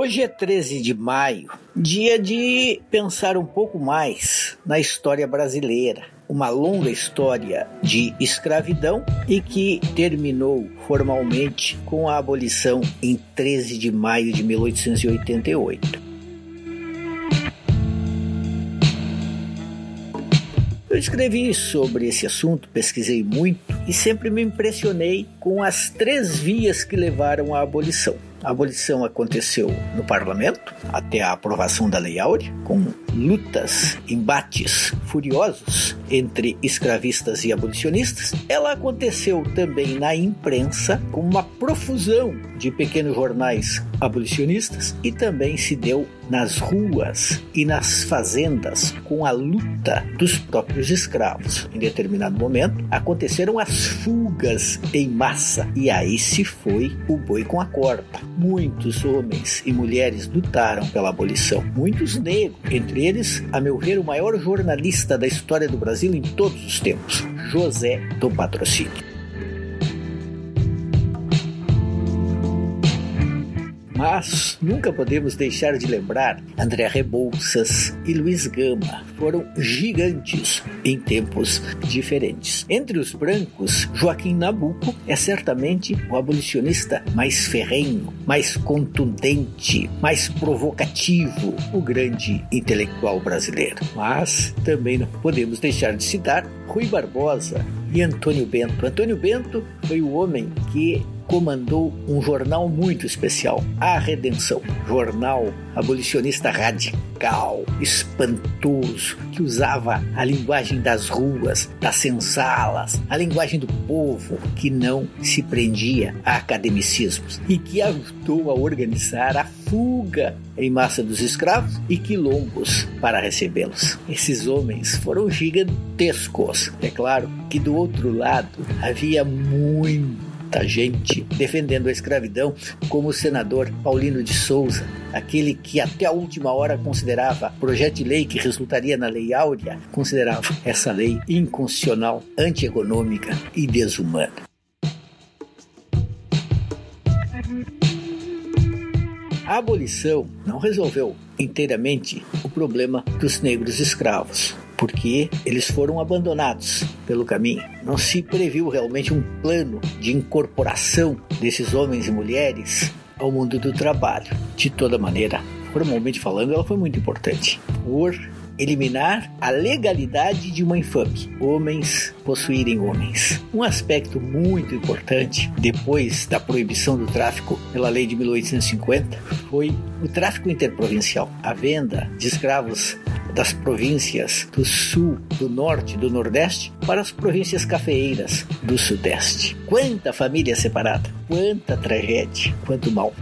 Hoje é 13 de maio, dia de pensar um pouco mais na história brasileira. Uma longa história de escravidão e que terminou formalmente com a abolição em 13 de maio de 1888. Eu escrevi sobre esse assunto, pesquisei muito e sempre me impressionei com as 3 vias que levaram à abolição. A abolição aconteceu no parlamento, até a aprovação da Lei Áurea, com lutas, embates furiosos entre escravistas e abolicionistas. Ela aconteceu também na imprensa, com uma profusão de pequenos jornais abolicionistas, e também se deu nas ruas e nas fazendas, com a luta dos próprios escravos. Em determinado momento, aconteceram as fugas em massa, e aí se foi o boi com a corda. Muitos homens e mulheres lutaram pela abolição, muitos negros, entre eles, a meu ver, o maior jornalista da história do Brasil em todos os tempos, José do Patrocínio. Mas nunca podemos deixar de lembrar André Rebouças e Luiz Gama. Foram gigantes em tempos diferentes. Entre os brancos, Joaquim Nabuco é certamente o abolicionista mais ferrenho, mais contundente, mais provocativo, o grande intelectual brasileiro. Mas também não podemos deixar de citar Rui Barbosa e Antônio Bento. Antônio Bento foi o homem que comandou um jornal muito especial, A Redenção, jornal abolicionista radical, espantoso, que usava a linguagem das ruas, das senzalas, a linguagem do povo, que não se prendia a academicismos e que ajudou a organizar a fuga em massa dos escravos e quilombos para recebê-los. Esses homens foram gigantescos. É claro que do outro lado havia muita gente defendendo a escravidão, como o senador Paulino de Souza, aquele que até a última hora considerava projeto de lei que resultaria na Lei Áurea, considerava essa lei inconstitucional, antieconômica e desumana. A abolição não resolveu inteiramente o problema dos negros escravos, porque eles foram abandonados pelo caminho. Não se previu realmente um plano de incorporação desses homens e mulheres ao mundo do trabalho. De toda maneira, formalmente falando, ela foi muito importante por eliminar a legalidade de uma infâmia, homens possuírem homens. Um aspecto muito importante depois da proibição do tráfico pela lei de 1850 foi o tráfico interprovincial, a venda de escravos das províncias do sul, do norte e do nordeste para as províncias cafeeiras do sudeste. Quanta família separada, quanta tragédia, quanto mal.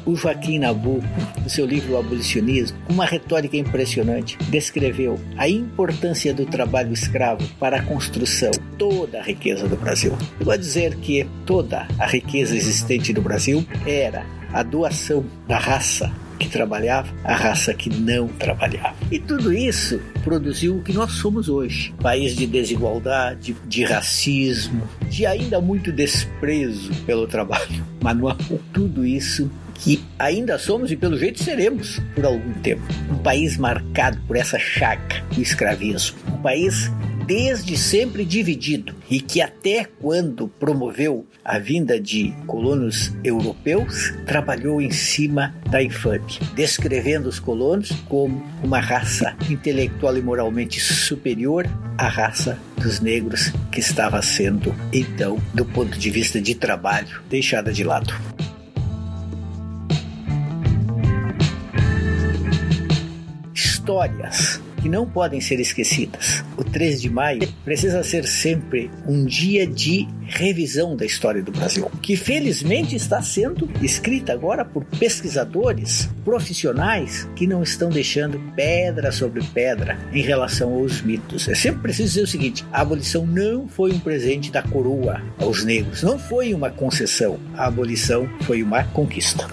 O Joaquim Nabuco, no seu livro O Abolicionismo, com uma retórica impressionante, descreveu a importância do trabalho escravo para a construção de toda a riqueza do Brasil. Eu vou dizer que toda a riqueza existente no Brasil era a doação da raça que trabalhava, a raça que não trabalhava. E tudo isso produziu o que nós somos hoje. País de desigualdade, de racismo, de ainda muito desprezo pelo trabalho manual. Tudo isso que ainda somos e pelo jeito seremos por algum tempo. Um país marcado por essa chaga do escravismo. Um país desde sempre dividido e que até quando promoveu a vinda de colonos europeus, trabalhou em cima da infâmia, descrevendo os colonos como uma raça intelectual e moralmente superior à raça dos negros, que estava sendo, então, do ponto de vista de trabalho, deixada de lado. Histórias que não podem ser esquecidas. O 13 de maio precisa ser sempre um dia de revisão da história do Brasil, que felizmente está sendo escrita agora por pesquisadores profissionais que não estão deixando pedra sobre pedra em relação aos mitos. É sempre preciso dizer o seguinte: a abolição não foi um presente da coroa aos negros, não foi uma concessão, a abolição foi uma conquista.